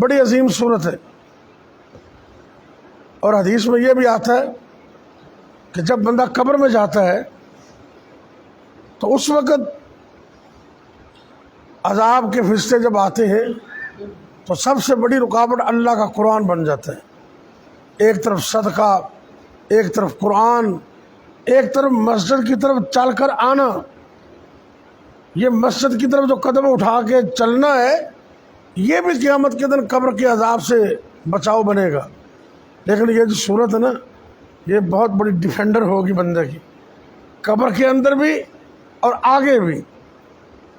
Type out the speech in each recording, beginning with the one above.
بڑی عظیم صورت ہے۔ اور حدیث میں یہ بھی آتا ہے کہ جب بندہ قبر میں جاتا ہے تو اس وقت عذاب کے فرشتے جب آتے ہیں تو سب سے بڑی رکاوٹ اللہ کا قرآن بن جاتا ہے۔ ایک طرف صدقہ، ایک طرف قرآن، ایک طرف مسجد کی طرف چل کر آنا۔ یہ مسجد کی طرف جو قدم اٹھا کے چلنا ہے یہ بھی قیامت کے دن قبر کے عذاب سے بچاؤ بنے گا۔ لیکن یہ جو صورت ہے نا یہ بہت بڑی ڈیفینڈر ہوگی بندے کی، قبر کے اندر بھی اور آگے بھی۔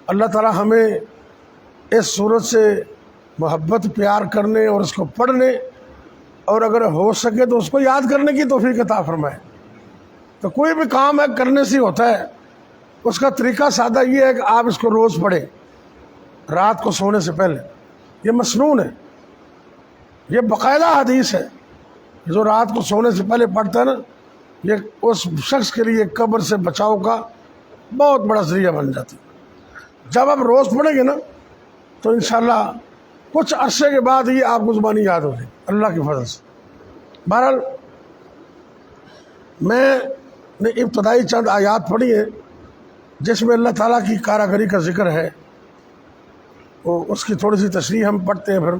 اللہ تعالی ہمیں اس صورت سے محبت پیار کرنے اور اس کو پڑھنے اور اگر ہو سکے تو اس کو یاد کرنے کی توفیق عطا فرمائے۔ تو کوئی بھی کام ہے کرنے سے ہوتا ہے، اس کا طریقہ سادہ یہ ہے کہ آپ اس کو روز پڑھیں رات کو سونے سے پہلے۔ یہ مسنون ہے، یہ باقاعدہ حدیث ہے۔ جو رات کو سونے سے پہلے پڑھتا ہے نا یہ اس شخص کے لیے قبر سے بچاؤ کا بہت بڑا ذریعہ بن جاتی ہے۔ جب آپ روز پڑھیں گے نا تو انشاءاللہ کچھ عرصے کے بعد یہ آپ کو زبانی یاد ہو جائے اللہ کی فضل سے۔ بہرحال میں نے ابتدائی چند آیات پڑھی ہیں جس میں اللہ تعالیٰ کی کاراگری کا ذکر ہے، اس کی تھوڑی سی تشریح ہم پڑھتے ہیں پھر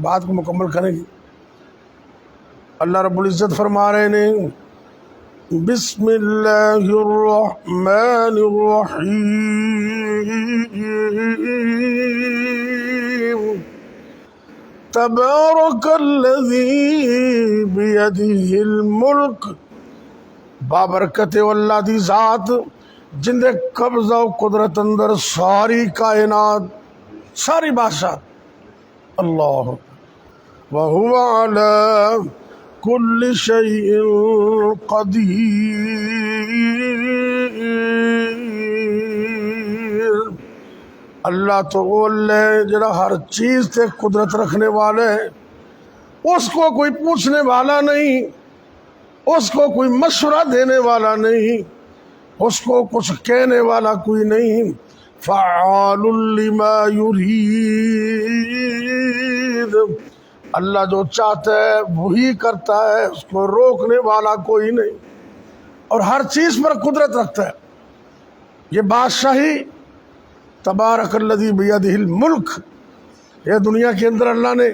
بات کو مکمل کریں گے۔ اللہ رب العزت فرما رہے ہیں بسم اللہ الرحمن الرحیم تبارک الذی بیدہ الملک، بابرکت اللہ دی ذات جن دے قبضہ و قدرت اندر ساری کائنات، ساری بادشاہ اللہ، وہو علی کل شیء قدیر، اللہ تو وہ اللہ ہے جڑا ہر چیز تے قدرت رکھنے والے ہے، اس کو کوئی پوچھنے والا نہیں، اس کو کوئی مشورہ دینے والا نہیں، اس کو کچھ کہنے والا کوئی نہیں، فعال لما یرید، اللہ جو چاہتا ہے وہی کرتا ہے، اس کو روکنے والا کوئی نہیں، اور ہر چیز پر قدرت رکھتا ہے۔ یہ بادشاہی تبارک الذی بیدہ الملک، یہ دنیا کے اندر اللہ نے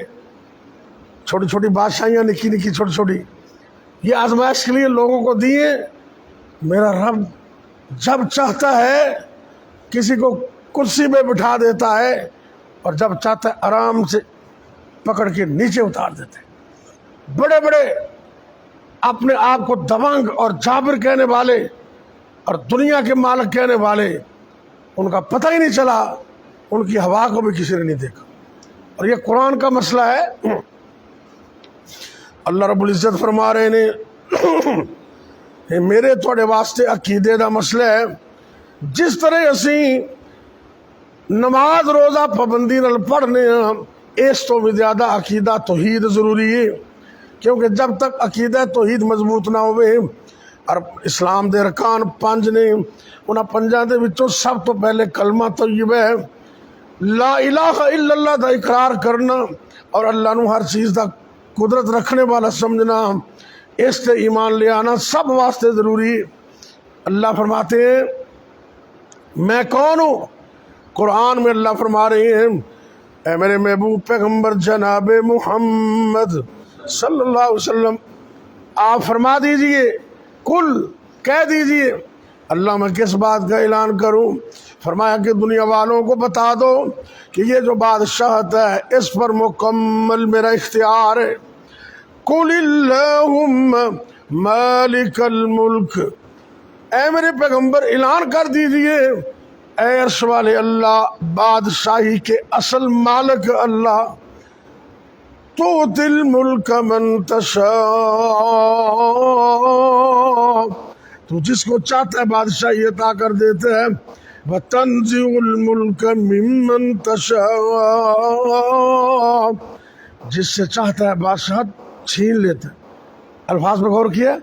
چھوٹی چھوٹی بادشاہیاں نکی نکی چھوٹی چھوٹی یہ آزمائش کے لیے لوگوں کو دیے۔ میرا رب جب چاہتا ہے کسی کو کرسی پہ بٹھا دیتا ہے اور جب چاہتا ہے آرام سے پکڑ کے نیچے اتار دیتے ہیں۔ بڑے بڑے اپنے آپ کو دبنگ اور جابر کہنے والے اور دنیا کے مالک کہنے والے، ان کا پتہ ہی نہیں چلا، ان کی ہوا کو بھی کسی نے نہیں دیکھا۔ اور یہ قرآن کا مسئلہ ہے۔ اللہ رب العزت فرما رہے ہیں میرے تھوڑے واسطے عقیدے دا مسئلہ ہے، جس طرح اسی نماز روزہ پابندی نال پڑھنے ہاں، اس تو بھی زیادہ عقیدہ توحید ضروری ہے، کیونکہ جب تک عقیدہ توحید مضبوط نہ ہوئے، اور اسلام دے ارکان 5 نے، انہاں 5 دے وچوں سب تو پہلے کلمہ طیبہ ہے، لا الہ الا اللہ دا اقرار کرنا اور اللہ نو ہر چیز دا قدرت رکھنے والا سمجھنا، اس تے ایمان لے آنا سب واسطے ضروری۔ اللہ فرماتے ہیں میں کون ہوں؟ قرآن میں اللہ فرما رہے ہیں اے میرے محبوب پیغمبر جناب محمد صلی اللہ علیہ وسلم، آپ فرما دیجئے، کل کہہ دیجئے، اللہ میں کس بات کا اعلان کروں؟ فرمایا کہ دنیا والوں کو بتا دو کہ یہ جو بادشاہت ہے اس پر مکمل میرا اختیار ہے۔ قل اللہم مالک الملک، اے میرے پیغمبر اعلان کر دیجئے اے عرش والے اللہ، بادشاہی کے اصل مالک اللہ، تؤتی الملک من تشاء، تو جس کو چاہتا ہے بادشاہی عطا کر دیتا ہے، وتنزع الملک ممن تشاء، جس سے چاہتا ہے بادشاہت چھین لیتا ہے۔ الفاظ میں غور کیا،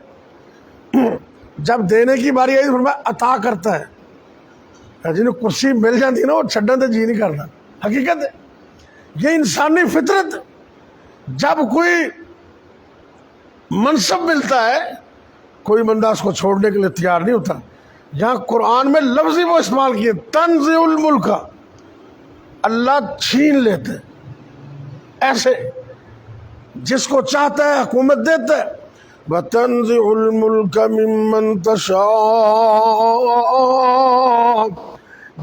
جب دینے کی باری آئی فرمایا عطا کرتا ہے، جنہیں کرسی مل جاتی ہے نا وہ چھڈن تے جی نہیں کرنا، حقیقت ہے یہ انسانی فطرت جب کوئی منصب ملتا ہے کوئی بندہ اس کو چھوڑنے کے لیے تیار نہیں ہوتا. یہاں قرآن میں لفظ ہی وہ استعمال کیے تنزع الملک، اللہ چھین لیتے ایسے، جس کو چاہتا ہے حکومت دیتا ہے. وَتَنزِعُ الْمُلْكَ مِمَّنْ تَشَاءُ،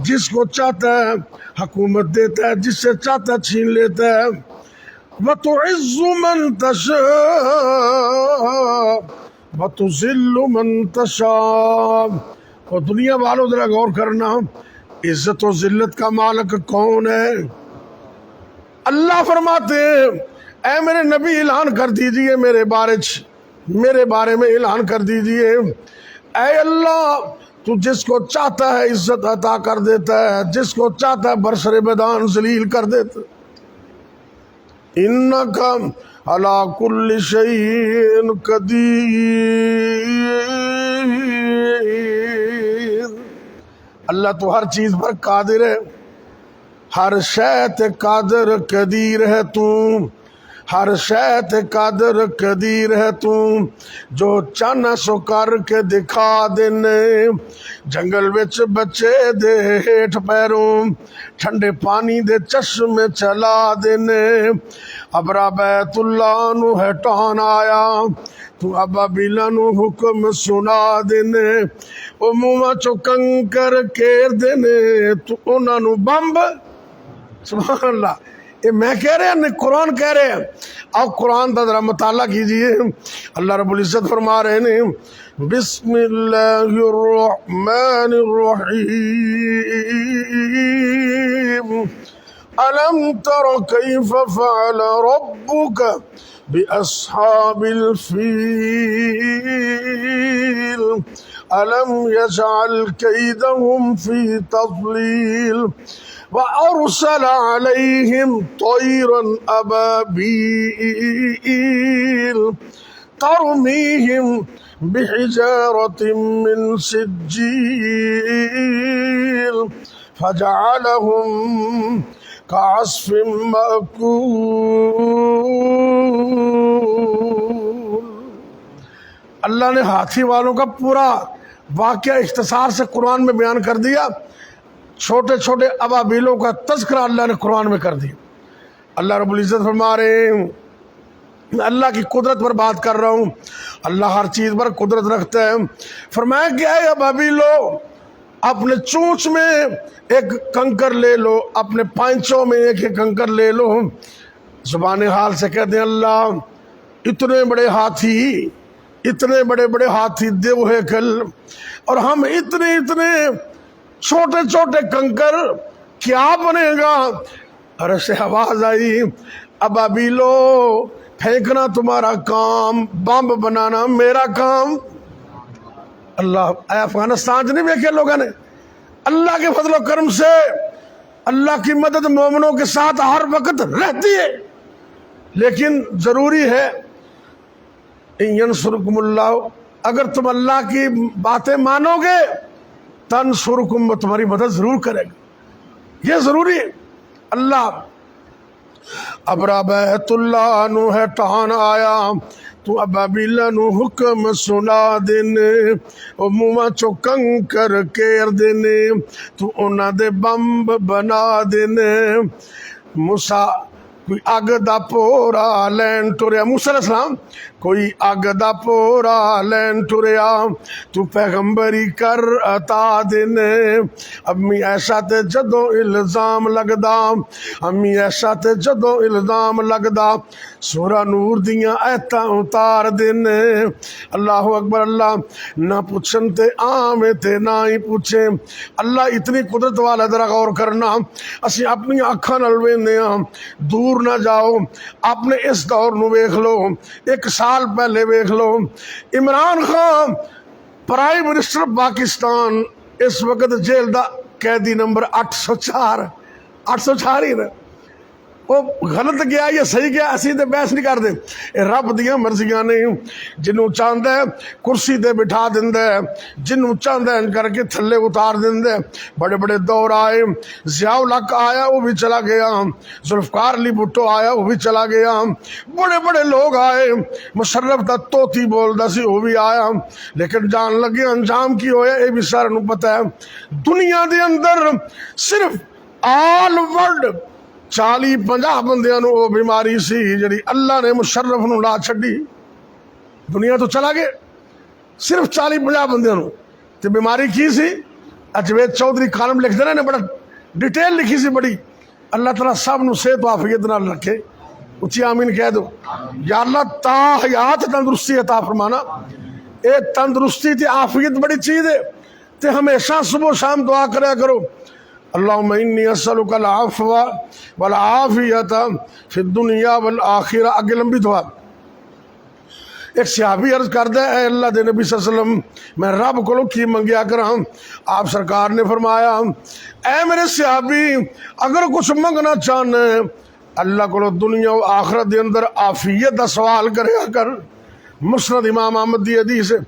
جس کو چاہتا ہے حکومت دیتا ہے، جس سے چاہتا ہے چھین لیتا ہے. وَتُعِزُّ مَنْ تَشَاءُ وَتُذِلُّ مَنْ تَشَاءُ. اور دنیا والوں ذرا غور کرنا، عزت و ذلت کا مالک کون ہے؟ اللہ فرماتے ہیں اے میرے نبی اعلان کر دیجئے میرے بارے میں اعلان کر دیجئے، اے اللہ تو جس کو چاہتا ہے عزت عطا کر دیتا ہے، جس کو چاہتا ہے برسر بدان ذلیل کر دیتا ہے. انک علی کل شیء قدیر، اللہ تو ہر چیز پر قادر ہے، ہر شے تے قادر قدیر ہے تو، ہر شے تے قادر قدیر ہے تو، جو چاہنا سو کر کے دکھا دینے. جنگل وچ بچے دے ہیٹھ پیروں، ٹھنڈے پانی دے چشمے چلا دینے. ابرا بیت اللہ نو ہٹان آیا تو ابابیلا نو حکم سنا دینے. او منہ چو کنکر کیر دینے تو انہاں نو بمب. سبحان اللہ، یہ میں کہہ رہے ہیں قرآن کہہ رہے ہیں. آپ قرآن کا ذرا مطالعہ کیجئے. اللہ رب العزت فرما رہے ہیں بسم اللہ الرحمن الرحیم الم تر کیف فعل ربک باصحاب الفیل الم یجعل کیدہم فی تضلیل وَأَرْسَلَ عَلَيْهِمْ طَيْرًا أَبَابِيلَ تَرْمِيهِمْ بِحِجَارَةٍ مِّن سِجِّيلٍ فَجَعَلَهُمْ كَعَصْفٍ مَّأْكُولٍ. اللہ نے ہاتھی والوں کا پورا واقعہ اختصار سے قرآن میں بیان کر دیا. چھوٹے چھوٹے ابابیلوں کا تذکرہ اللہ نے قرآن میں کر دیا. اللہ رب العزت فرما رہے ہیں، اللہ کی قدرت پر بات کر رہا ہوں، اللہ ہر چیز پر قدرت رکھتا ہے. فرمایا کہ اے ابابیلو، اپنے چونچ میں ایک کنکر لے لو، اپنے پائنچوں میں ایک کنکر لے لو. زبان حال سے کہتے ہیں اللہ اتنے بڑے ہاتھی دیو ہیکل، اور ہم اتنے چھوٹے چھوٹے کنکر، کیا بنے گا؟ عرش سے آواز آئی ابابیلو پھینکنا تمہارا کام، بم بنانا میرا کام. اللہ اے افغانستان نہیں دیکھے لوگوں نے، اللہ کے فضل و کرم سے اللہ کی مدد مومنوں کے ساتھ ہر وقت رہتی ہے، لیکن ضروری ہے ینصرکم اللہ، اگر تم اللہ کی باتیں مانو گے تنصرکم، تمہاری مدد ضرور کرے گا، یہ ضروری ہے. اللہ ابرا بیت اللہ نو ہٹان آیا تو ابابیلا نو حکم سنا دینے. او منہ چو کنکر کیر دینے تو انہاں دے بمب بنا دینے. موسیٰ کوئی اگ دا پورا لین ٹریا، موسیٰ علیہ السلام کوئی اگ دا پورا لین ٹریا تو پیغمبری کر عطا دینے. امی ایسا تے جدو الزام لگدا سورہ نور دیاں ایتاں اتار دینے. اللہ اکبر. اللہ نہ پوچھن تے آمے تے نہ ہی پوچھے. اللہ اتنی قدرت والا ذرا غور کرنا، اسی اپنی آنکھاں نال ویندے ہاں، دور نہ جاؤ، اپنے اس دور نو ویکھ لو، 1 سال پہلے ویکھ لو. عمران خان پرائم منسٹر پاکستان اس وقت جیل دا قیدی نمبر 804 ہی نا. وہ غلط گیا یا صحیح گیا اسی تے بحث نہیں کرتے. رب دیاں مرضیاں نے، جنوں چاہتا ہے کرسی تے بٹھا دیندا ہے، جنوں چاہتا ہے کر کے تھلے اتار دیندا ہے. بڑے بڑے دور آئے، ضیاء الحق آیا وہ بھی چلا گیا، ذوالفقار علی بھٹو آیا وہ بھی چلا گیا، بڑے بڑے لوگ آئے، مشرف دا توتی بولدا سی وہ بھی آیا، لیکن جان لگے انجام کی ہویا یہ بھی سارے نوں پتہ ہے. دنیا دے اندر صرف آل ورلڈ 40-50 بندیاں نو وہ بیماری سی جڑی اللہ نے مشرف نو لا چھڈی. دنیا تو چلا گئے صرف 40-50 بندیاں نو. تے بیماری کی سی؟ جوید چودھری کالم لکھ دینا نے بڑا ڈیٹیل لکھی سی بڑی. اللہ تعالیٰ سب نو صحت و عافیت نال رکھے. اچھی آمین کہہ دو. یا اللہ تا حیات تندرستی عطا فرمانا. اے تندرستی تے عافیت بڑی چیز ہے تے ہمیشہ صبح و شام دعا کریا کرو. اللہم انی اسألک العفو والعافیت فی الدنیا والآخرہ. اگے لمبی دعا. ایک صحابی عرض کردا ہے اے اللہ دے نبی صلی اللہ علیہ وسلم میں رب کو کی منگیا کراں؟ آپ سرکار نے فرمایا اے میرے صحابی اگر کچھ منگنا چاہنا ہے اللہ کو دنیا و آخرت دے اندر عافیت دا سوال کریا کر. مسند امام احمد دی حدیث ہے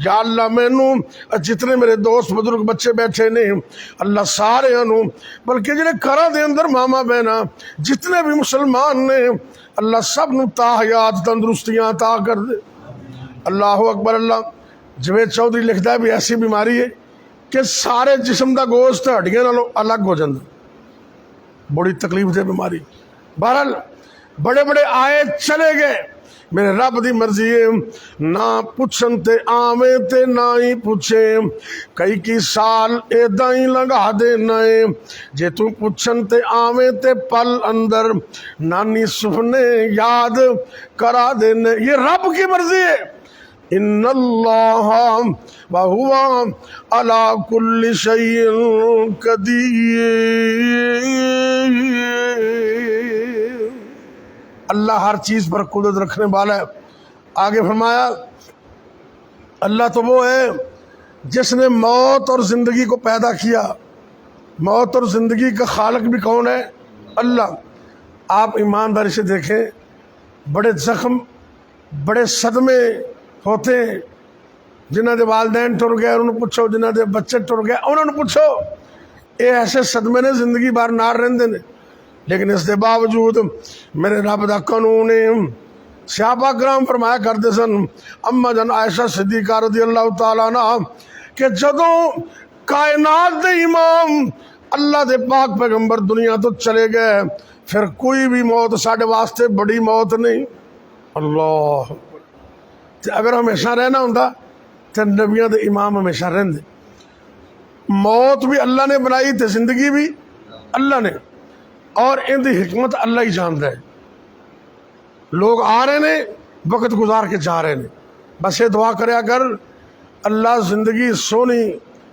یا اللہ مینوں جتنے میرے دوست بزرگ بچے بیٹھے نے اللہ سارے انہوں بلکہ جڑے گھراں دے اندر ماما بہنا جتنے بھی مسلمان نے اللہ سب نو تا حیات تندرستیاں عطا کر دے. اللہ اکبر. اللہ جوید چودھری لکھتا ہے بھی ایسی بیماری ہے کہ سارے جسم دا گوشت ہڈیاں نالوں الگ ہو جاتا. بڑی تکلیف دے بیماری. بہرحال بڑے بڑے آئے چلے گئے. میرے رب دی مرضی ہے نہ پوچھن تے آویں تے نہ ہی پوچھے کئی کی سال ایداں ہی لگا دے نئے جے تو پوچھن تے آویں تے پل اندر نانی سفنے یاد کرا دے نئے. یہ رب کی مرضی ہے. ان اللہ وہو علی کل شیء قدیر. اللہ ہر چیز پر قدرت رکھنے والا ہے. آگے فرمایا اللہ تو وہ ہے جس نے موت اور زندگی کو پیدا کیا. موت اور زندگی کا خالق بھی کون ہے؟ اللہ. آپ ایمانداری سے دیکھیں بڑے زخم بڑے صدمے ہوتے ہیں. جنہاں دے والدین ٹر گئے انہوں نے پوچھو، جنہاں دے بچے ٹر گئے انہوں نے پوچھو. یہ ایسے صدمے نے زندگی بار نار رہندے نے. لیکن اس کے باوجود میرے رب دا قانون ہے. صحابہ کرام فرمایا کرتے سن اما جن عائشہ صدیقہ رضی اللہ تعالیٰ عنہ کہ جدوں کائنات دے امام اللہ دے پاک پیغمبر دنیا تو چلے گئے پھر کوئی بھی موت ساڈے واسطے بڑی موت نہیں. اللہ اگر ہمیشہ رہنا ہوندا تو نبیوں دے امام ہمیشہ رہندے. موت بھی اللہ نے بنائی تے زندگی بھی اللہ نے، اور ان دی حکمت اللہ ہی جانتا ہے. لوگ آ رہے نے وقت گزار کے جا رہے نے. بس یہ دعا کریا کر اللہ زندگی سونی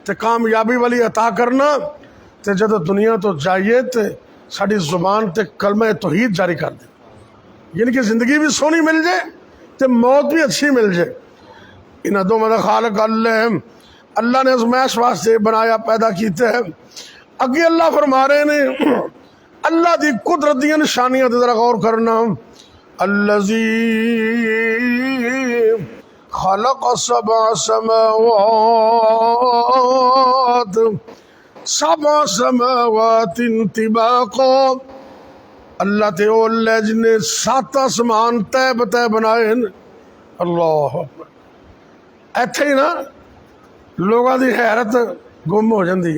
تے کامیابی والی عطا کرنا تے جدو دنیا تو جائیے تے ساری زبان تے کلمہ توحید جاری کر دے. یعنی کہ زندگی بھی سونی مل جائے تے موت بھی اچھی مل جائے. انہاں دو مدد خالق اللہ اللہ نے ازمائش واسطے بنایا پیدا کیتے ہیں. اگے اللہ فرما رہے نے اللہ دی قدرت دی نشانیاں تے ذرا غور کرنا. الذی خلق سبع سماوات طباقا. اللہ تے او اللہ جن نے 7 آسمان طے بطے بنائے. اللہ ایتھے ہی نا لوگاں دی حیرت گم ہو جاندی.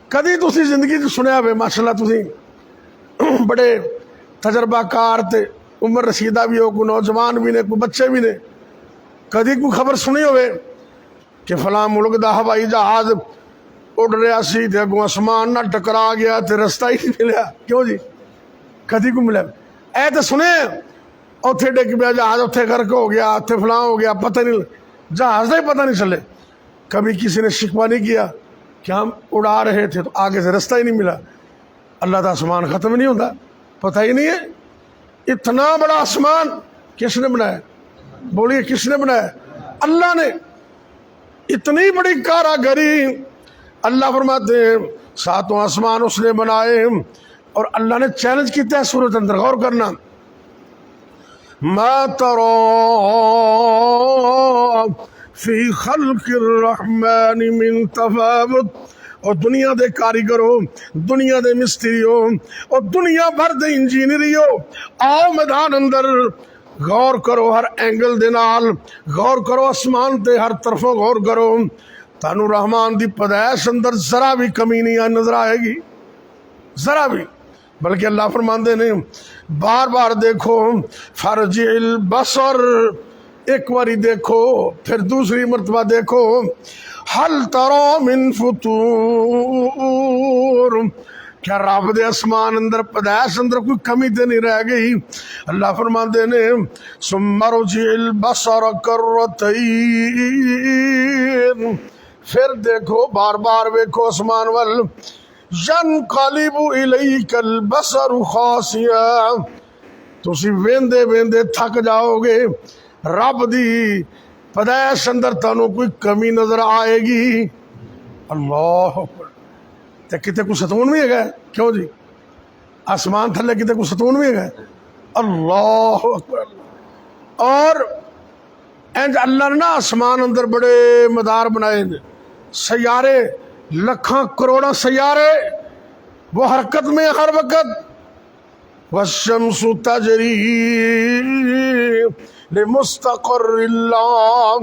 کدی تسی زندگی چ سنیا ہوئے ماشاءاللہ تسی بڑے تجربہ کار تے عمر رسیدہ بھی ہو، کوئی نوجوان بھی نے کوئی بچے بھی نے، کدی کوئی خبر سنی ہوئے کہ فلاں ملک دا ہوائی جہاز اڑ رہا سی تے اگوں آسمان نہ ٹکرا گیا تے رستہ ہی نہیں ملیا؟ کیوں جی کدی کو ملے؟ اے تے سنے اوتھے ڈگ پیا جہاز، اوتھے غرق ہو گیا، اوتھے فلاں ہو گیا، پتہ نہیں جہاز کا ہی پتہ نہیں چلے. کبھی کسی نے شکوہ نہیں کیا کہ ہم اڑا رہے تھے تو آگے سے رستہ ہی نہیں ملا. اللہ کا آسمان ختم نہیں ہوتا، پتہ ہی نہیں ہے. اتنا بڑا آسمان کس نے بنایا؟ بولیے کس نے بنایا؟ اللہ نے. اتنی بڑی کاراگری. اللہ فرماتے ہیں 7 آسمان اس نے بنائے اور اللہ نے چیلنج کیتا ہے سورۃ اندر، غور کرنا، ما ترى فی خلق الرحمن من تفاوت، اور دنیا دے کاریگروں، دنیا دے مستریوں، اور دنیا بھر دے انجینئریوں، آؤ میدان اندر غور کرو، ہر اینگل دے نال غور کرو، آسمان تے ہر طرفوں غور کرو، تانوں رحمان دی پیدائش اندر ذرا بھی کمی نہیں نظر آئے گی، ذرا بھی۔ بلکہ اللہ فرماندے نے بار بار دیکھو، فرجع البصر، ایک باری دیکھو، پھر دوسری مرتبہ دیکھو، حل ترى من فطور، کیا رب دے آسمان اندر پیدائش اندر کوئی کمی تے نہیں رہ گئی؟ اللہ فرماندے نے ثم ارجع البصر کرتين، پھر دیکھو، بار بار ویکھو آسمان وال، ينقلب إليك البصر خاسئا، تسی ویندے ویندے تھک جاؤ گے، رب دی پیدائش اندر تانوں کوئی کمی نظر آئے گی۔ اللہ اکبر، تے کتے کو ستون بھی ہے، کیوں جی؟ آسمان تھلے کتے کو ستون بھی ہے، اللہ اکبر۔ اور انج اللہ نے نا آسمان اندر بڑے مدار بنائے، سیارے، لکھاں کروڑا سیارے، وہ حرکت میں ہر وقت، والشمس تجری لمستقر اللہ،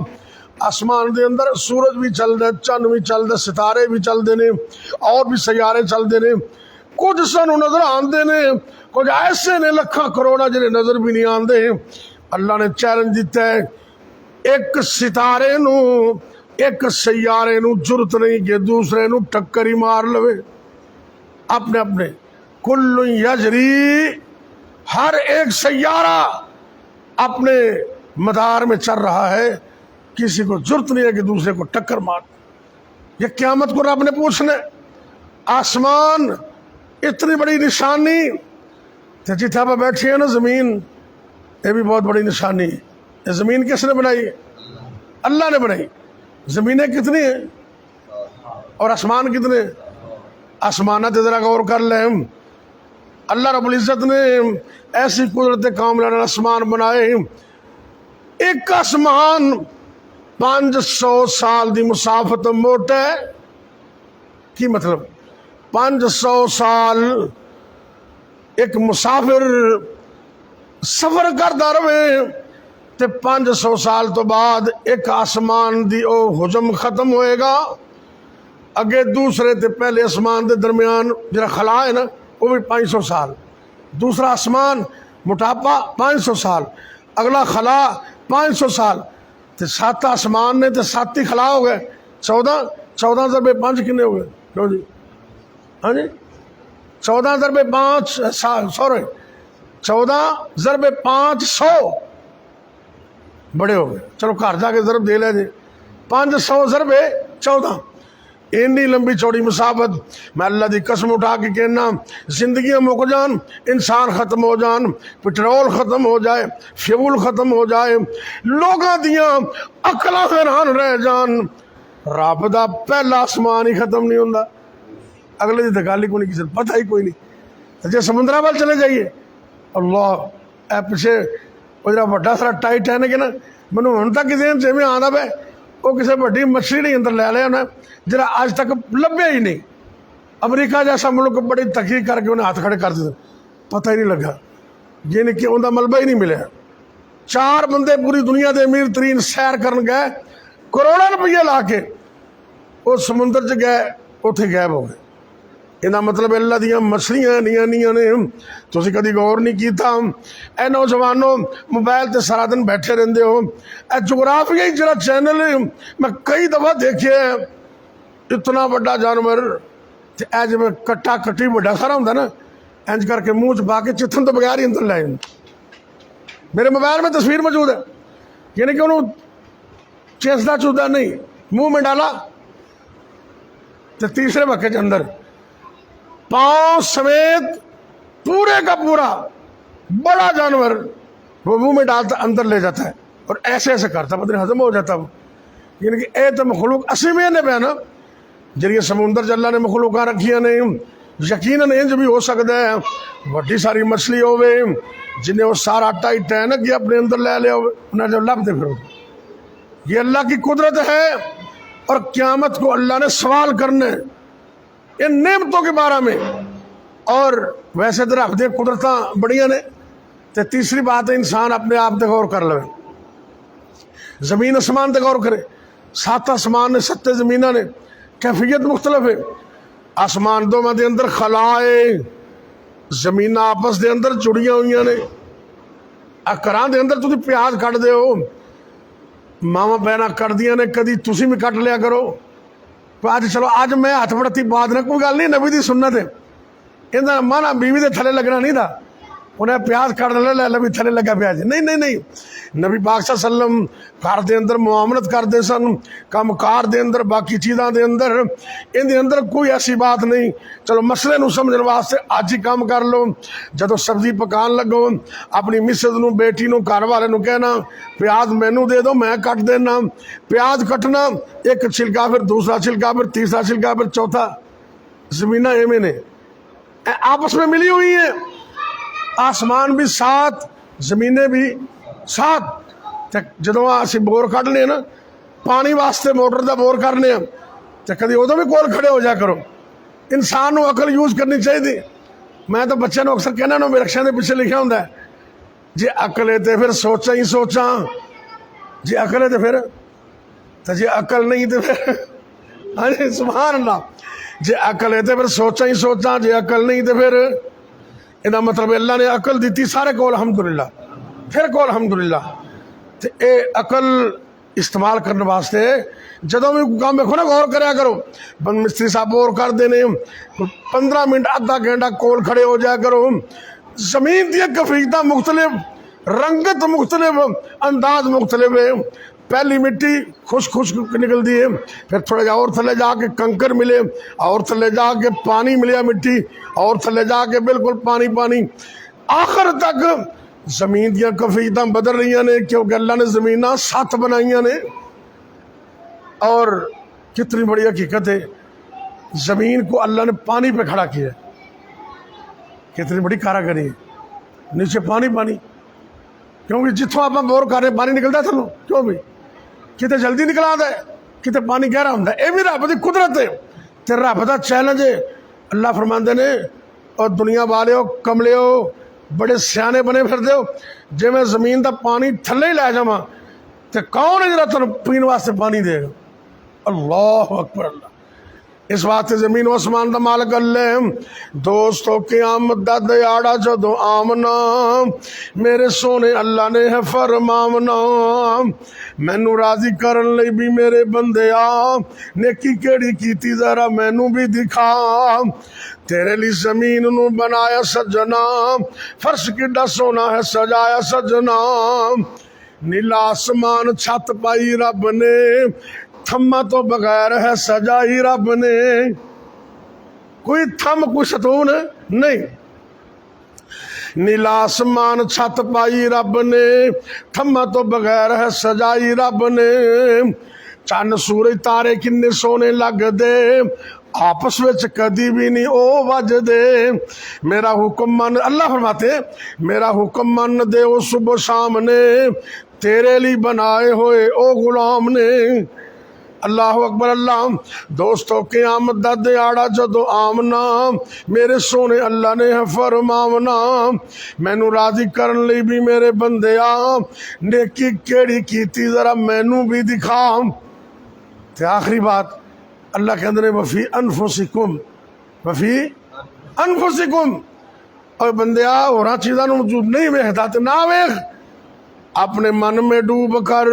آسمان دے اندر سورج بھی چل دے، چند بھی چل دے، ستارے بھی چل دے نے، اور بھی سیارے چل دے نے، کچھ سانوں نظر آندے نے، کچھ ایسے نے لکھاں کروڑا جنہیں نظر بھی نہیں آندے۔ اللہ نے چیلنج دیتا ہے، ایک ستارے نو، ایک سیارے نو جرت نہیں کہ دوسرے نو ٹکر ہی مار لوے، اپنے اپنے، کل یجری، ہر ایک سیارہ اپنے مدار میں چل رہا ہے، کسی کو جرت نہیں ہے کہ دوسرے کو ٹکر مار۔ یہ قیامت کو رب نے پوچھنا، آسمان اتنی بڑی نشانی، تو جتھا پہ بیٹھی ہے نا زمین، یہ بھی بہت بڑی نشانی ہے۔ یہ زمین کس نے بنائی؟ اللہ نے بنائی۔ زمینیں کتنی ہیں اور آسمان کتنے؟ آسمانات ذرا غور کر لیں، اللہ رب العزت نے ایسی قدرت کاملہ آسمان بنائے، ایک آسمان 500 سال دی مسافت موٹا ہے، کی مطلب 500 سال ایک مسافر سفر کرتا رہے، تے 500 سال تو بعد ایک آسمان دی او حجم ختم ہوئے گا، اگے دوسرے تے پہلے آسمان دے درمیان جرا خلا ہے نا، وہ بھی 500 سال، دوسرا آسمان موٹاپا 500 سال، اگلا خلا 500 سال، تے 7 آسمان نے تے 7 ہی خلا ہو گئے، 14 ضربے 5 کنے ہو گئے؟ لو جی، ہاں جی، 14 ضربے 5 سوری 14 ضربے 500 بڑے ہو گئے، چلو گھر جا کے ضرب دے لے جی، 500 ضربے 14، اینی لمبی چوڑی مسافت۔ میں اللہ دی قسم اٹھا کے کہنا، زندگیاں مک جان، انسان ختم ہو جان، پٹرول ختم ہو جائے، فیول ختم ہو جائے، لوگاں دیاں عقلاں حیران رہ جان، رب دا پہلا آسمان ہی ختم نہیں ہوندا، اگلے دی گل ہی کوئی نہیں، کسی کو پتہ ہی کوئی نہیں۔ جی سمندراں وال چلے جائیے، اللہ اے پیچھے وہ جڑا وڈا سارا ٹائٹینک ہے نا، مینوں ہن تک ذہن چ میں آندا پیا، وہ کسی وڈی مچھلی نہیں اندر لے لیا انہیں، جڑا اج تک لبھیا ہی نہیں۔ امریکہ جیسا ملک بڑی تحقیق کر کے انہیں ہاتھ کھڑے کر دیتے، پتہ ہی نہیں لگا، یعنی کہ ان کا ملبہ ہی نہیں ملیا۔ 4 بندے پوری دنیا دے امیر ترین سیر کرن گئے، کروڑوں روپیے لا کے، وہ سمندر چ گئے، اتنے غائب ہو گئے۔ یہ مطلب اللہ دیاں مچھلیاں نیاں نے، تسی کدی غور نہیں کیتا؟ اے نوجوانوں موبائل تے سارا دن بیٹھے رہندے ہو، اے جغرافیائی جڑا چینل ہے میں کئی دفعہ دیکھے ہے، اتنا بڑا جانور تے اے جے کٹا کٹی بڑا سارا ہوندا نا، انج کر کے منہ چ پا کے چتھن تو بغیر ہی اندر لے جاندے۔ میرے موبائل میں تصویر موجود ہے، یعنی کہ انہوں چیسدا چودا نہیں، منہ میں ڈالا تے تیسرے بکے کے اندر پاؤں سمیت پورے کا پورا بڑا جانور وہ منہ میں ڈالتا اندر لے جاتا ہے، اور ایسے ایسے کرتا، پتہ نہیں ہضم ہو جاتا وہ۔ یعنی کہ اے تو مخلوق اسی میں نے پہ نا، جڑی سمندر چ اللہ نے مخلوقاں رکھیاں نے، یقیناً انج بھی ہو سکتا ہے وڈی ساری مچھلی ہوے جنہیں وہ سارا ٹائٹ ہے نا کہ اپنے اندر لے لیا انہیں جو لبتے پھر یہ اللہ کی قدرت ہے، اور قیامت کو اللہ نے سوال کرنے ان نعمتوں کے بارے میں۔ اور ویسے تو رکھ دے قدرتاں بڑیاں نے، تو تیسری بات ہے انسان اپنے آپ تے غور کر لے، زمین آسمان تے غور کرے، 7 آسمان نے 7 زمیناں نے کیفیت مختلف ہے، آسمان دونوں دے اندر خلا ہے، زمین آپس دے اندر جڑیاں ہوئی نے، گھراں دے اندر تسی پیاز کٹ دے ہو، ماواں بہناں کٹ دیاں نے، کدی تسی بھی کٹ لیا کرو، آج چلو آج میں ہاتھ بڑھتی بات نہ کوئی گل نہیں، نبی دی سنت ہے، اندر مانا بیوی دے تھلے لگنا نہیں تھا، انہیں پیاز کٹ لے نبی تھلے لگا پیاز، نہیں نبی پاک صلی اللہ علیہ وسلم گھر دے اندر معاملت کرتے سن، کام کار دے اندر باقی چیزاں دے اندر، ان دے اندر کوئی ایسی بات نہیں، چلو مسئلے نو سمجھنے واسطے اج ہی کام کر لو، جدو سبزی پکان لگو اپنی مسز نو بیٹی نو گھر والے نو کہنا پیاز مینو دے دو میں کٹ دینا، پیاز کٹنا ایک چھلکا پھر دوسرا چھلکا پھر تیسرا چھلکا پھر چوتھا، زمینہ ایویں نے آپس میں ملی ہوئی ہیں، آسمان بھی 7 زمینیں بھی 7، جدو اسی بور کھڑنے نا پانی واسطے موٹر دا بور کرنے تو کدی ادو بھی کول کھڑے ہو جا کرو، انسان نو عقل یوز کرنی چاہیے۔ میں تو بچے نو اکثر کہنا نو رکشا دے پیچھے لکھا ہوں جی عقل ہے تو پھر سوچا ہی سوچاں، جی عقل ہے تو جی عقل نہیں تو پھر ہاں جی سبحان اللہ، جی عقل ہے تو پھر سوچا ہی سوچاں، جی عقل نہیں تو پھر یہ مطلب اللہ نے عقل دیتی سارے کو الحمدللہ، پھر کو الحمدللہ، تو اے عقل استعمال کرنے واسطے جدوں بھی کام میں کھونا غور کریا کرو، بند مستری صاحب بور کر دینے 15 منٹ آدھا گھنٹہ کول کھڑے ہو جایا کرو، زمین دیا کفیتاں مختلف، رنگت مختلف، انداز مختلف ہے، پہلی مٹی خشک نکل دی ہے، پھر تھوڑا جا اور تھلے جا کے کنکر ملے، اور تھلے جا کے پانی ملیا مٹی، اور تھلے جا کے بالکل پانی، آخر تک زمین دیا کفیتاں بدل رہی نے، کیونکہ اللہ نے زمیناں 7 بنائیاں نے، اور کتنی بڑی حقیقت ہے، زمین کو اللہ نے پانی پہ کھڑا کیا ہے، کتنی بڑی کاراگری ہے، نیچے پانی، کیونکہ جتوں آپ بور کر رہے پانی نکلتا تھلو، کیوں بھی کتے جلدی نکل آتا ہے، کتے پانی گہرا ہوتا ہے، یہ بھی رب کی قدرت ہے، تے رب کا چیلنج ہے۔ اللہ فرماندے نے اور دنیا والے ہو کملے ہو بڑے سیانے بنے پھرتے ہو، جی میں زمین دا پانی تھلے ہی لے جاواں تے کون ہے جڑا تانوں پین واسطے پانی دے گا؟ اللہ اکبر اللہ، اس واسطے زمین و آسمان دا مالک اللہ، دوستو قیامت دا دیاڑا جدو آمنا میرے سونے اللہ نے ہے فرماونا، مینو راضی کرن لئی بھی میرے بندے آ نیکی کیڑی کیتی ذرا مینو بھی دکھا، تیرے لی زمین نو بنایا سجنا، فرش کڈا سونا ہے سجایا سجنا، نیلا آسمان چھت پائی رب نے، تھما تو بغیر ہے سجائی رب نے، کوئی تھم کوئی ستون نہیں، نیلا آسمان چھت پائی رب نے، تھما تو بغیر ہے سجائی رب نے، چند سورج تارے کنے سونے لگ دے، آپس وچ کدی بھی نہیں او وج دے، میرا حکم من، اللہ فرماتے میرا حکم من دے او صبح شام نے، تیرے لی بنائے ہوئے او غلام نے، اللہ اکبر اللہ۔ دوستو قیامت دا دیاڑا جدو آمنا میرے سونے اللہ نے ہے فرماونا، مینو راضی کرن لئی بھی میرے بندے آ نیکی کیڑی کیتی ذرا مینو بھی دکھا، تے آخری بات اللہ کہندے نے وفی انفسکم، وفی انفسکم، اور بندے آ ہوراں چیزاں نو موجود نہیں ویکھدا تے نہ ویکھ، اپنے من میں ڈوب کر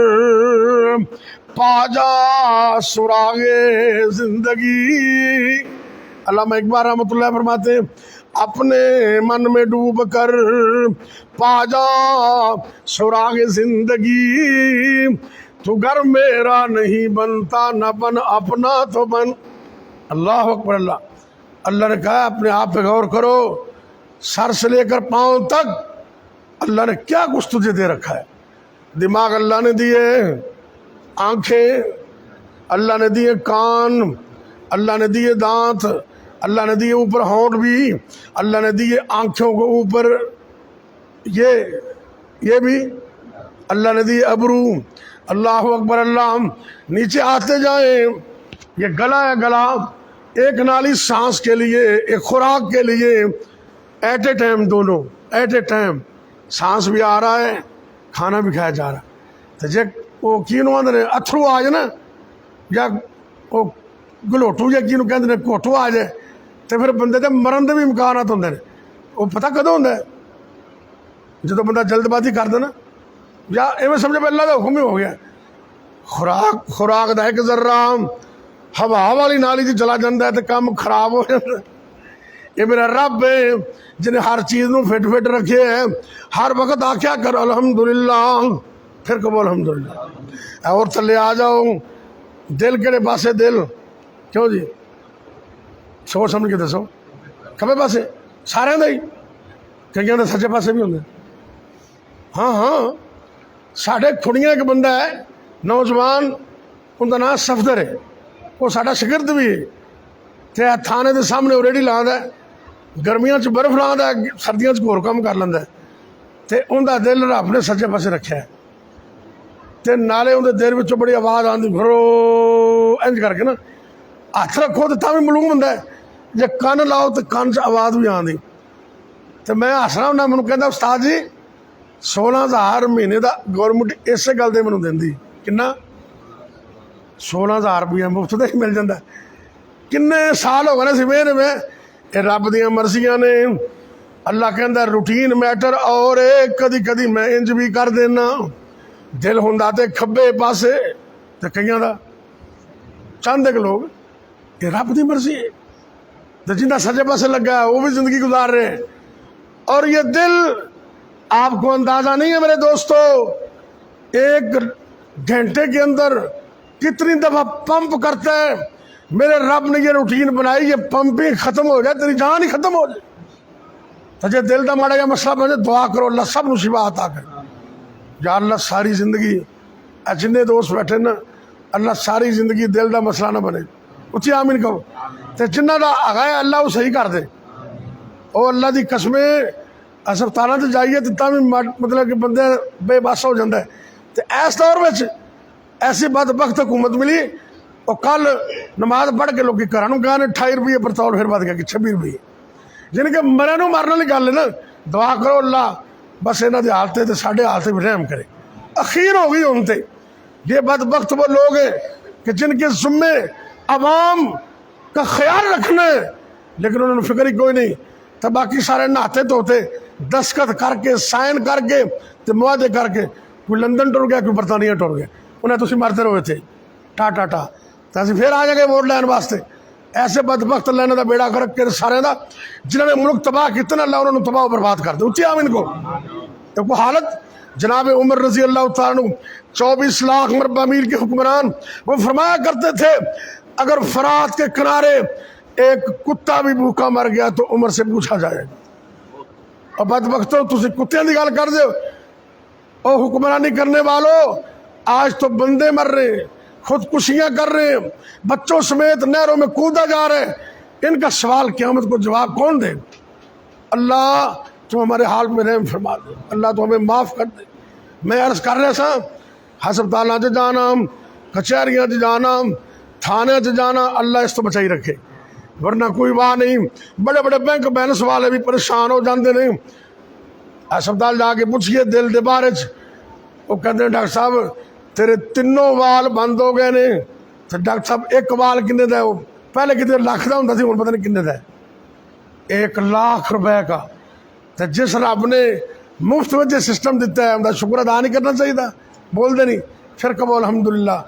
پا جا سراغ زندگی، علامہ اقبال رحمۃ اللہ فرماتے اپنے من میں ڈوب کر پا جا سراغ زندگی، تو گر میرا نہیں بنتا نہ بن اپنا تو بن، اللہ اکبر اللہ۔ اللہ نے کہا اپنے آپ پہ غور کرو، سر سے لے کر پاؤں تک اللہ نے کیا کچھ تجھے دے رکھا ہے، دماغ اللہ نے دیے، آنکھیں اللہ نے دیے، کان اللہ نے دیے، دانت اللہ نے دیے اوپر ہونٹ بھی, اللہ نے دیے آنکھوں کو اوپر یہ بھی, اللہ نے دیے ابرو. اللہ اکبر اللہ. نیچے آتے جائیں, یہ گلا ہے, گلا ایک نالی سانس کے لیے, ایک خوراک کے لیے, ایٹ اے ٹائم, دونوں ایٹ اے ٹائم, سانس بھی آ رہا ہے, کھانا بھی کھایا جا رہا ہے. تو جے وہ کینوں آدھے اتھرو آ جائے نا, یا وہ گلوٹو یا کینوں کہتے ہیں کوٹو آ جائے, تو پھر بندے دے مرن دے بھی امکانات ہوندے نے. وہ پتہ کدوں ہوندا ہے جدوں بندہ جلد بازی کر دے نا, یا ایویں سمجھے اللہ کا حکم ہی ہو گیا. خوراک دا ایک ذرہ ہوا والی نالی چ چلا جاتا ہے تو کام خراب ہو جاتا ہے. یہ میرا رب ہے جنہیں ہر چیز نو فٹ فٹ رکھے ہے. ہر وقت آخیا کرو الحمدللہ, پھر کہو الحمدللہ. اور تھلے آ جاؤ, دل کہڑے پاسے دل, کیوں جی سوچ سمجھ کے دسو, کبے پاسے سارے دا ہی, کئی دے سچے پاسے بھی ہوندے. ہاں ہاں, ساڈے کھڑیاں ایک بندہ ہے نوجوان, ان کا نام صفدر ہے, وہ ساڈا شگرد بھی ہے. تے تھانے دے سامنے وہ ریڑھی لاند ہے, گرمیاں چ برف لاند ہے, سردیاں چ ہور کام کر لیندا ہے. تے ان دا دل رب نے سچے پاسے رکھیا ہے. تے نالے ان دے دل وچوں بڑی آواز آندی گھرو انج کر کے نا, ہاتھ رکھو تو تاں بھی ملوم بندہ ہے, جے کان لاؤ تو کان چ آواز بھی آندی. تے میں ہسنا ہوندا, مینوں کہندا استاد جی 16,000 مہینے دا گورنمنٹ اسے گل دے مینوں دیندی. کنا 16,000 روپیہ مفت دا ہی مل جاندا. کنے سال ہو گئے سی میرے میں, یہ رب دیاں مرضیاں نے. اللہ کہندا روٹین میٹر, اور کدی کدی میں انج بھی کر دینا. دل ہوندا تے کھبے پاسے تے کئیاں دا چند ایک لوگ, یہ رب دی مرضی ہے. تے جنہ سجے پاسے لگا ہے وہ بھی زندگی گزار رہے ہیں. اور یہ دل آپ کو اندازہ نہیں ہے میرے دوستو, ایک گھنٹے کے اندر کتنی دفعہ پمپ کرتا ہے. میرے رب نے یہ روٹین بنائی, یہ پمپنگ ختم ہو جائے تیری جان ہی ختم ہو جائے. تو جے دل دا ماڑا یا مسئلہ بنے, دعا کرو اللہ سب نو شفا عطا کرے. یا اللہ ساری زندگی جنے دوست بیٹھے نا, اللہ ساری زندگی دل دا مسئلہ نہ بنے. اچھی آمین کہو. تے جنہ دا آگاہ اللہ وہ صحیح کر دے. او اللہ دی قسمیں ہسپتالاں تے جائیے تو بھی مطلب کہ بندے بے بس ہو جاتا ہے. تو اس دور میں ایسی بدبخت حکومت ملی, اور کل نماز پڑھ کے لوگ گھر گئے 28 روپیے پر تول, پھر بد گیا کہ 26 روپیے. جن کے مرے نو مارنے والی گل ہے نا, دعا کرو اللہ بس یہاں کی حالتیں تو ساڈے حالتیں بھی رحم کرے. اخیر ہو گئی ان تے. یہ بدبخت وہ لوگ ہیں کہ جن کے ذمے عوام کا خیال رکھنا ہے, لیکن انہوں نے فکر ہی کوئی نہیں. تو باقی سارے نہاتے دھوتے, دستخط کر کے, سائن کر کے, تو معاہدے کر کے, کوئی لندن ٹر گیا, کوئی برطانیہ ٹر گیا. انہیں تسی مرتے رہے تھے ٹا ٹا ٹا, تو اسی پھر آ جائیں گے ووٹ لین واسطے. ایسے بدبخت لینے دا بیڑا کر کے سارے دا, جنہوں نے ملک تباہ کتنا, اللہ انہوں نے تباہ و برباد کر دے. اچھی آمین کو. تو حالت جناب عمر رضی اللہ تعالیٰ عنہ 24 لاکھ مربع میل کے حکمران, وہ فرمایا کرتے تھے اگر فرات کے کنارے ایک کتا بھی بھوکا مر گیا تو عمر سے پوچھا جائے گا. اور بدبختوں تسی کتیاں دی گل کر دے, او حکمرانی کرنے والوں آج تو بندے مر رہے ہیں, خودکشیاں کر رہے ہیں, بچوں سمیت نہروں میں کودا جا رہے ہیں. ان کا سوال قیامت کو جواب کون دے؟ اللہ تو ہمارے حال میں رحم فرما دے, اللہ تو ہمیں معاف کر دے. میں عرض کر رہا سا, ہسپتالاں چ جانا, کچہریاں چ جانا, تھانے چ جانا, اللہ اس تو بچائی رکھے, ورنہ کوئی واہ نہیں. بڑے بڑے بینک بیلنس والے بھی پریشان ہو جاندے نہیں. ہسپتال جا کے پوچھئے دل دے بارے چ, وہ کہتے ہیں ڈاکٹر صاحب تیرے تینوں وال بند ہو گئے نے. تو ڈاکٹر صاحب ایک وال کنے دا ہے؟ وہ پہلے کتنے لاکھ دا ہوندا سی, ہن پتہ نہیں کنے دا ہے, 1 لاکھ روپے کا. تو جس رب نے مفت میں جو سسٹم دیتا ہے, ان شکر ادا نہیں کرنا چاہیے. بول دے نہیں, پھر کہو الحمدللہ.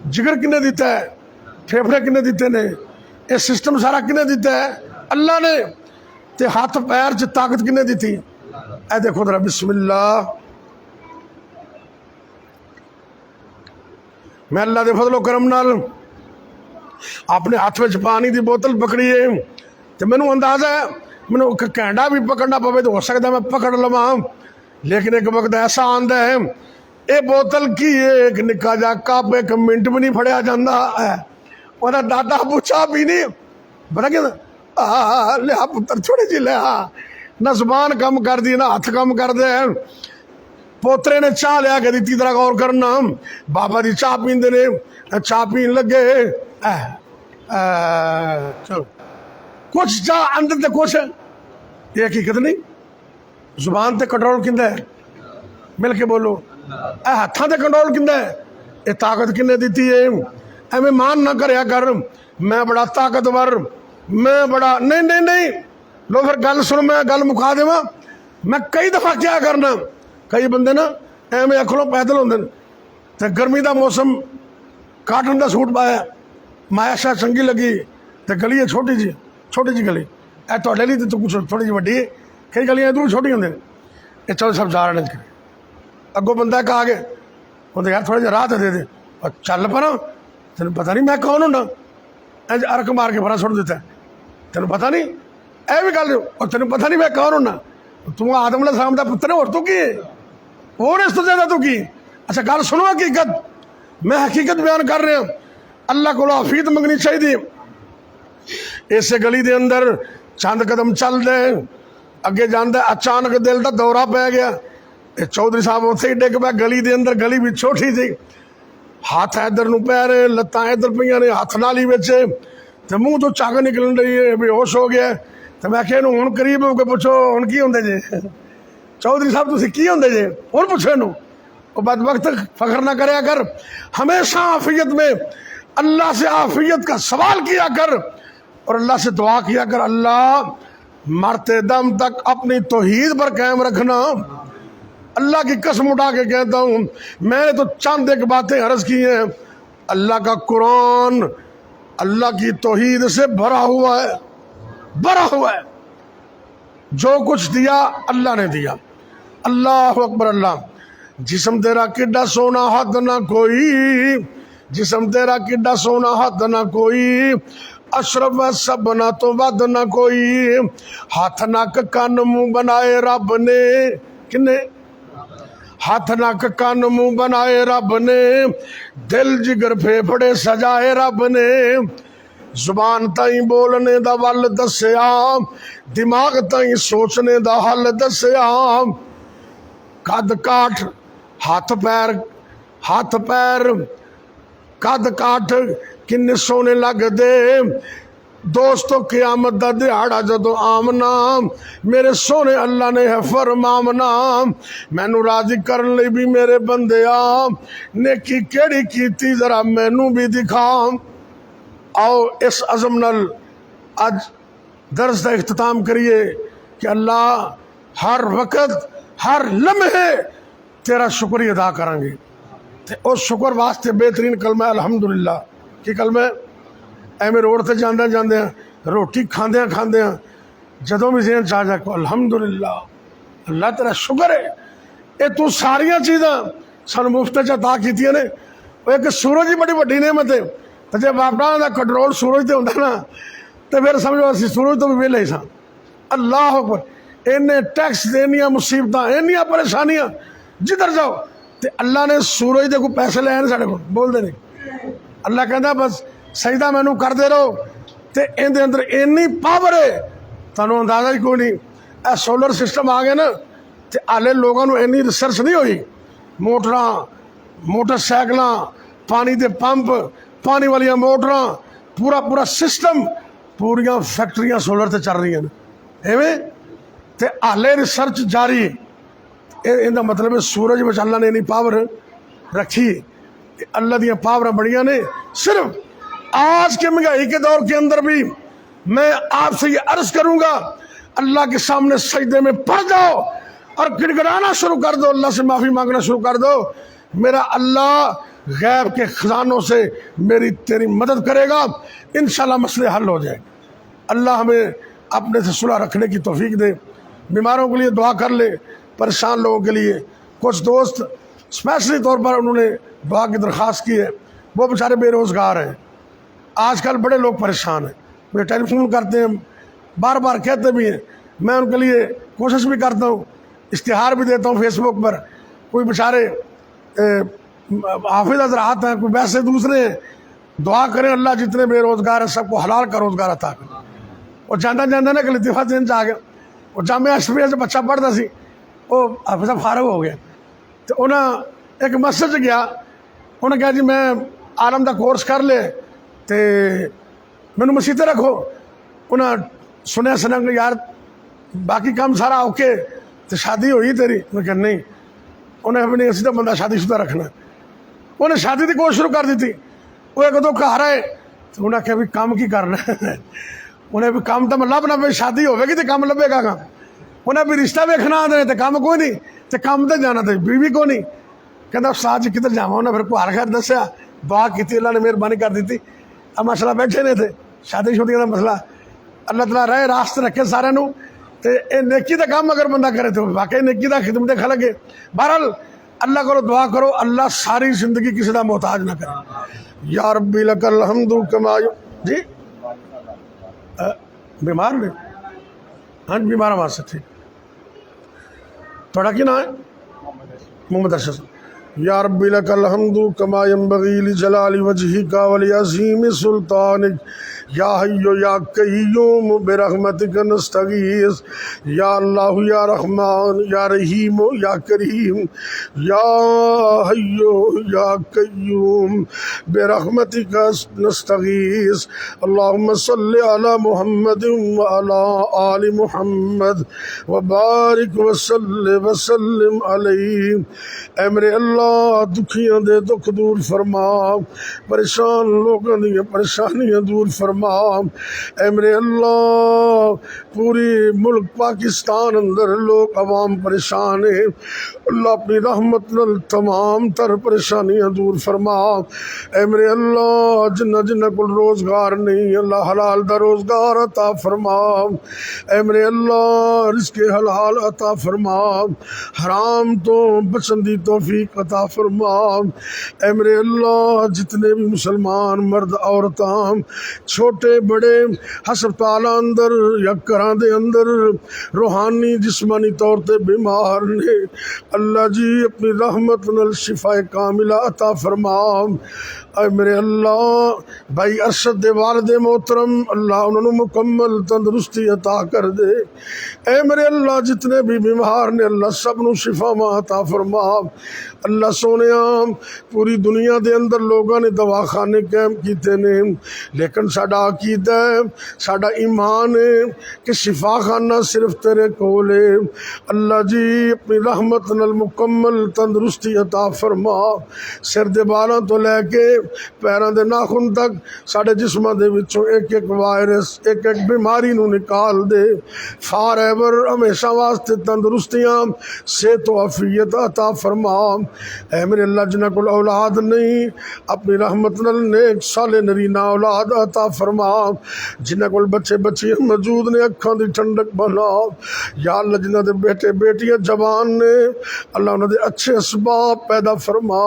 جگر کنے دیتا ہے, پھیپھڑے کنے دیتے نے, یہ سسٹم سارا کنے دیتا ہے؟ اللہ نے. تے ہاتھ پیر چ طاقت کنے دیتی؟ اے دیکھو ذرا, بسم اللہ. میں اللہ دے فضل و کرم نال اپنے ہاتھ میں پانی دی بوتل پکڑی ہے, تو مینوں اندازہ ہے مینوں کینڈا بھی پکڑنا پوے تو ہو سکتا ہے میں پکڑ لواں, لیکن ایک وقت ایسا آندا ہے اے بوتل کی ایک نکا جا کپ 1 منٹ بھی نہیں پھڑیا جاندہ ہے. وہ دادا پوچھا بھی نہیں, پتا کیا لیا پتر تھوڑی جی لیا نہ زبان کم کر دی نہ ہاتھ کم کر دے پوترے نے چاہ لیا کہ دیتی طرح غور کرنا بابا دی چاہ پیندے نے چاہ پین لگے چلو کچھ چاہ اندر تے کچھ یہ حقیقت نہیں زبان تے کنٹرول کندہ ہے مل کے بولو ہاتھاں تے کنٹرول کندہ ہے یہ طاقت کنے دیتی ہے میں مان نہ کریا کر میں بڑا طاقتور میں بڑا نہیں لو پھر گل سنو میں گل مکا دے میں کئی دفعہ کیا کرنا کئی بندے نا ایویں اکھلوں پیدل ہوندے تے گرمی دا موسم کاٹن دا سوٹ پایا مایا شاہ چنگی لگی تے گلی ہے چھوٹی جی گلی اے تہاڈے لئی تے کچھ تھوڑی جی وڈی ہے کئی گلیاں ادھر چھوٹی ہوندے یہ چلو سب جا رہے ہیں اگوں بندہ ایک آ گیا وہ یار تھوڑا جہا راہ تے دے دے اور چل پڑا تینوں پتہ نہیں میں کون ہونا انج ارک مار کے پرا سٹ دیتا ہے تینوں پتہ نہیں اے بھی گل اور تینوں پتہ نہیں میں کون ہونا تو آدم علیہ السلام دا پتر ہے اور تو کی ہے اور اس تو زیادہ تو کی اچھا گل سنو حقیقت میں حقیقت بیان کر رہا اللہ کو عافیت منگنی چاہیے اس گلی دے اندر چند قدم چل دے اگے جاندے اچانک دل دا دورہ پہ گیا چودھری صاحب اتنے ہی ڈگ پہ گلی دے اندر گلی بھی چھوٹی تھی ہاتھ ادھر نو پہ رہے لتاں ادھر پہ نے ہاتھ نالی بچے تو منہ تو چاک نکلن رہی ہے بے ہوش ہو گیا تو میں کہ ہوں قریب ہو کے پوچھو ہوں کی ہوندے جے چودھری صاحب تسی کی ہوندے جے ہوں پوچھو انہوں وہ بدبخت فخر نہ کریا کر ہمیشہ عافیت میں اللہ سے عافیت کا سوال کیا کر اور اللہ سے دعا کیا کر اللہ مرتے دم تک اپنی توحید پر قائم رکھنا اللہ کی قسم اٹھا کے کہتا ہوں میں نے تو چند ایک باتیں عرض کی ہیں اللہ کا قرآن اللہ کی توحید سے بھرا ہوا ہے جو کچھ دیا اللہ نے دیا اللہ اکبر اللہ جسم تیرا کڈا سونا حد نہ کوئی جسم تیرا کڈا سونا حد نہ کوئی اشرف سب نہ تو ود نہ کوئی ہاتھ نک کن منہ بنائے رب نے کنے ہاتھ نک کن منہ بنائے رب نے دل جگر پھیپھڑے سجائے رب نے زبان تائیں بولنے دا ول دسیا دماغ تائیں سوچنے دا حل دسیا قد کاٹ ہاتھ پیر قد کاٹ کن سونے لگ دے دوستو قیامت دا دہاڑا جدو آمنا میرے سونے اللہ نے ہے فرمامنا مینو راضی کرن لئی بھی میرے بندے نیکی کیڑی کیتی ذرا مینو بھی دکھا آؤ اس عزم نل اج درس دا اختتام کریے کہ اللہ ہر وقت ہر لمحے تیرا شکریہ ادا کریں گے اس شکر واسطے بہترین کلمہ الحمدللہ کی کلمہ ایویں روڈ تے جاندے جاندے روٹی کھاندے جدوں بھی ذہن چاہ جائے الحمدللہ اللہ تیرا شکر ہے یہ تو ساریاں چیزاں سانو مفت چ عطا کیتیاں نے ایک سورج ہی بڑی وڈی نعمت ہے تے جے اپنا دا کنٹرول سورج تے ہوندا نا تے پھر سمجھو اسی سورج تو بھی ویلے ہی ساں اللہ اکبر اینے ٹیکس دینیاں مصیبتاں اینیاں پریشانیاں جدھر جاؤ تے اللہ نے سورج دے کو پیسے لے آنے ساڈے کول بول دے نہیں اللہ کہندا بس سجدہ مینو کر دے رہو تے ان دے اندر اینی پاور ہے تانوں اندازہ ہی کوئی نہیں اے سولر سسٹم آ گیا نا تے آلے لوگوں اینی ریسرچ نہیں ہوئی موٹراں موٹر سائیکلاں پانی دے پمپ پانی والیاں موٹراں پورا سسٹم پوریاں فیکٹریاں سولر تے چل رہی ہیں ایویں تے آلے ریسرچ جاری ان دا مطلب ہے سورج وچ اللہ نے اینی پاور رکھی اللہ دیاں پاوراں بڑیاں نے صرف آج کے مہنگائی کے دور کے اندر بھی میں آپ سے یہ عرض کروں گا اللہ کے سامنے سجدے میں پڑ جاؤ اور گڑگڑانا شروع کر دو اللہ سے معافی مانگنا شروع کر دو میرا اللہ غیب کے خزانوں سے تیری مدد کرے گا انشاءاللہ مسئلے حل ہو جائیں اللہ ہمیں اپنے سے صلح رکھنے کی توفیق دے بیماروں کے لیے دعا کر لے پریشان لوگوں کے لیے کچھ دوست اسپیشلی طور پر انہوں نے دعا کی درخواست کی ہے وہ بیچارے بے روزگار ہیں آج کل بڑے لوگ پریشان ہیں مجھے ٹیلی فون کرتے ہیں بار بار کہتے بھی ہیں میں ان کے لیے کوشش بھی کرتا ہوں اشتہار بھی دیتا ہوں فیس بک پر کوئی بیچارے حافظ حضرات ہیں کوئی ویسے دوسرے ہیں دعا کریں اللہ جتنے بے روزگار ہیں سب کو حلال کا روزگار عطا کرے وہ جانا جانا نا کہ لطیفہ دن آ گیا، وہ جامعہ اشرفیہ سے بچہ پڑھتا سی، وہ حافظ صاحب فارغ ہو گیا تو انہیں ایک مسجد سے گیا، انہیں کہا جی میں عالم دا کورس کر لے تو مینوں مسیح تے رکھو۔ انہیں سنیا سنا کہ یار باقی کام سارا اوکے تو شادی ہوئی تیری؟ میں کہا نہیں۔ انہیں اپنی اسی تو بندہ شادی شدہ رکھنا، انہیں شادی کی کوشش شروع کر دی تھی۔ وہ ایک دو گھر آئے تو انہیں کہا بھی کام کی کرنا ہے، انہیں بھی کام تو میں لبنا پہ شادی ہوئے گی تو کام لبے گا کام، انہیں بھی رشتہ ویکھنا آدھے تو کام کوئی نہیں، تو کام تو جانا تھا بیوی کو نہیں۔ کہتا استاد جی کدھر جاواں؟ انہیں پھر کوئی خیر دسیا، دعا کی، اللہ نے مہربانی کر دی تھی۔ اب مسئلہ بیٹھے نہیں تھے، شادی شدی کا مسئلہ اللہ تعالیٰ رہے راست رکھے سارے نو، تے اے نیکی دا کام اگر بندہ کرے تو واقعی نیکی دا خدمت خلق ہے۔ بہرحال اللہ کو دعا کرو اللہ ساری زندگی کسی دا محتاج نہ کرے۔ یا ربی لک الحمد کما جی بیمار نے ہاں بیمار ہمارے سے ٹھیک۔ تھوڑا کی نام ہے محمد ارشد۔ یا ربی لک الحمد کما ینبغی لجلال وجہک ولعظیم سلطانک، یا حی یا قیوم برحمتک نستغیث، یا اللہ یا رحمان یا رحیم یا کریم، یا حی یا قیوم برحمتک نستغیث، اللہم صلی علی محمد وعلی آل محمد وبارک وسلم علیہ۔ اے میرے اللہ دکھیاں دے دکھ دور فرما، پریشان لوگوں دی پریشانیاں دور فرما۔ اے میرے اللہ پوری ملک پاکستان اندر لوگ عوام پریشان ہیں، اللہ اپنی رحمت نال تمام تر پریشانیاں دور فرما۔ اے میرے اللہ جنہ جنہ کو روزگار نہیں اللہ حلال دا روزگار عطا فرما۔ اے میرے اللہ رزق حلال عطا فرما، حرام تو بچن دی توفیق عطا فرما۔ اے میرے اللہ جتنے بھی مسلمان مرد عورتاں چھوٹے بڑے ہسپتال اندر یا گھراں دے اندر روحانی جسمانی طور تے بیمار نے، اللہ جی اپنی رحمت نال شفا کاملہ عطا فرما۔ اے میرے اللہ بھائی ارشد دے والد محترم اللہ انہوں نے مکمل تندرستی عطا کر دے۔ اے میرے اللہ جتنے بھی بیمار نے اللہ سب نو شفا ما عطا فرما۔ اللہ سونیا پوری دنیا دے اندر لوگاں نے دواخانے قائم کیتے نے، لیکن ساڈا عقیدہ ہے ساڈا ایمان ہے کہ شفا خانہ صرف تیرے کول ہے۔ اللہ جی اپنی رحمت نال مکمل تندرستی عطا فرما، سر دے بالاں تو لے کے پیراں دے ناخن تک ساڈے جسماں دے وچوں ایک ایک وائرس ایک ایک بیماری نو نکال دے، فار ایور ہمیشہ واسطے تندرستیاں صحت و عافیت عطا فرما۔ اے میرے اللہ جنہ کو اولاد نہیں اپنی رحمت نال نیک صالح نرینہ اولاد عطا فرما، جنہ کو بچے بچیاں موجود نے اکھاں دی ٹھنڈک بنا۔ یا اللہ جنہ دے بیٹے بیٹیاں جوان نے اللہ انہاں دے اچھے اسباب پیدا فرما،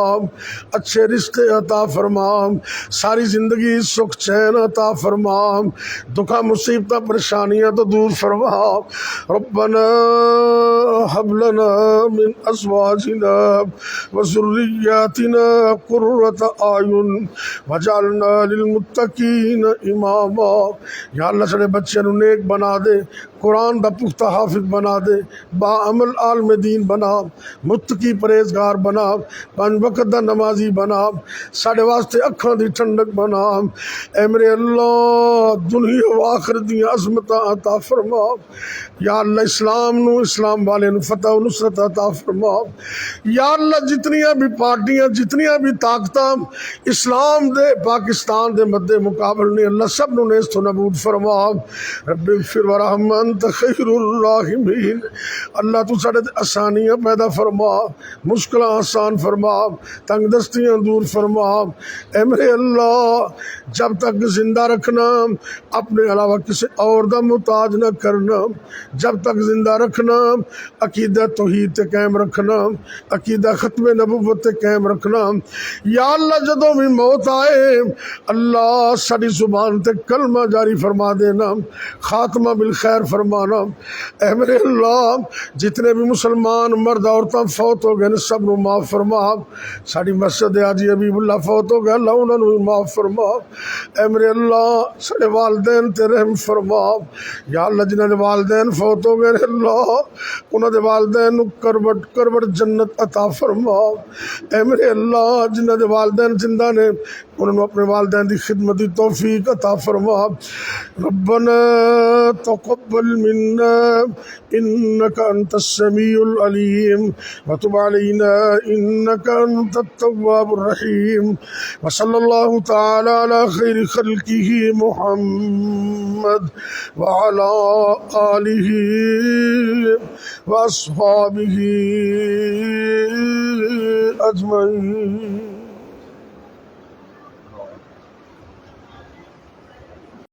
اچھے رشتے عطا فرما، ساری زندگی سکھ چین عطا فرما، دکھا مصیبتہ پریشانیاں تو دور فرما۔ ربنا هب لنا من ازواجنا وذرياتنا قرة اعین واجعلنا للمتقین اماما۔ یا اللہ سارے بچے نو نیک بنا دے، قرآن دا پختہ حافظ بنا دے، با عمل عالم دین بنا، متقی پرہیزگار بنا، پانچ وقت دا نمازی بنا، ساڈے واسطے اکھاں دی ٹھنڈک بنا۔ اے میرے اللہ دنیا و آخرت دی عظمتاں عطا فرما۔ یا اللہ اسلام نو اسلام والے نو فتح و نصرت عطا فرما۔ یا اللہ جتنیاں بھی پارٹیاں جتنیاں بھی طاقتاں اسلام دے پاکستان دے مد مقابل نے اللہ سب نو نیست و نابود فرما۔ رب اغفر ورحم انت خیر الراحمین۔ اللہ تو ساڈے تے آسانیاں پیدا فرما، مشکلاں آسان فرما، تنگ دستیاں دور فرما۔ اے میرے اللہ جب تک زندہ رکھنا اپنے علاوہ کسی اور دا محتاج نہ کرنا، جب تک زندہ رکھنا عقیدہ توحید تے قائم رکھنا، عقیدہ ختم نبوت تے قائم رکھنا۔ یا اللہ جدوں بھی موت آئے اللہ ساری زبان تے کلمہ جاری فرما دینا، خاتمہ بالخیر فرما فرمانا۔ اے میرے اللہ جتنے بھی مسلمان مرد عورتاں فوت ہو گئے سب نو معاف فرما۔ ساری مسجد حاجی حبیب اللہ فوت ہو گیا، اللہ انہاں نو معاف فرما۔ اے میرے اللہ سارے والدین تے رحم فرما۔ یا اللہ جنہاں دے والدین فوت ہو گئے اللہ انہاں دے والدین نو کروٹ کروٹ جنت عطا فرما۔ اے میرے اللہ جنہاں دے والدین زندہ نے انہوں نے اپنے والدین دی خدمت دی توفیق عطا فرما۔ ربنا تقبل منا انك انت السميع العليم وتب علينا انك انت التواب الرحيم وصلى الله تعالى على خير خلقه محمد وعلى آله واصحابه اجمعين۔